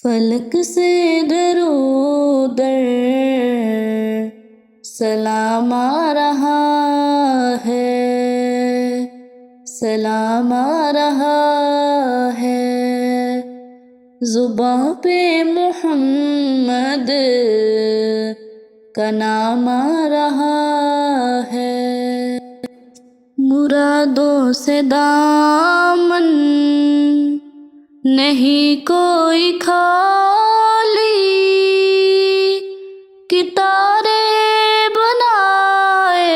فلک سے درودر سلام آ رہا ہے، سلام آ رہا ہے، زباں پہ محمد کا نام آ رہا ہے۔ مرادوں سے دامن نہیں کوئی خالی، کتارے بنائے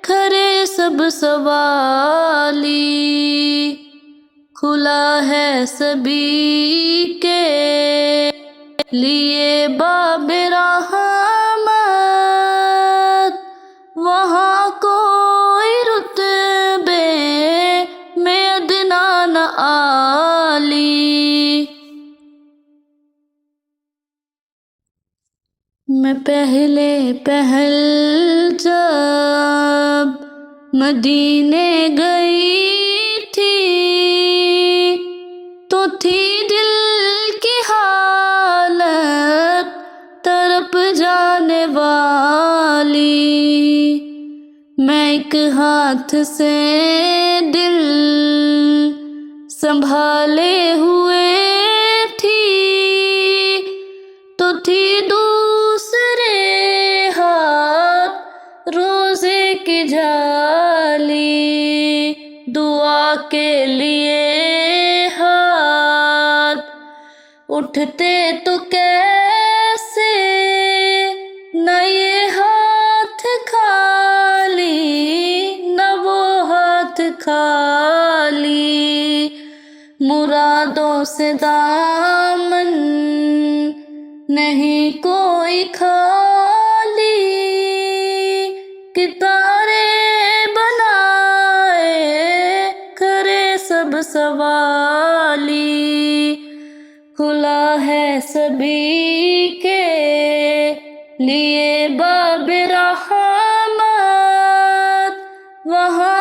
کھڑے سب سوالی، کھلا ہے سبھی کے لیے باب رحمت، وہاں کوئی رتبے میں ادنا نہ عالی۔ میں پہلے پہل جب مدینے گئی تھی تو تھی دل کی حالت تڑپ جانے والی، میں ایک ہاتھ سے دل سنبھالے ہوئے تھی تو تھی دوسرے ہاتھ روزے کی جالی، دعا کے لیے ہاتھ اٹھتے تو کیسے، نہ یہ ہاتھ خالی نہ وہ ہاتھ خالی، مرادوں سے دامن نہیں کوئی خالی، کتارے بنائے کرے سب سوالی، کھلا ہے سبھی کے لیے باب رحمت، وہاں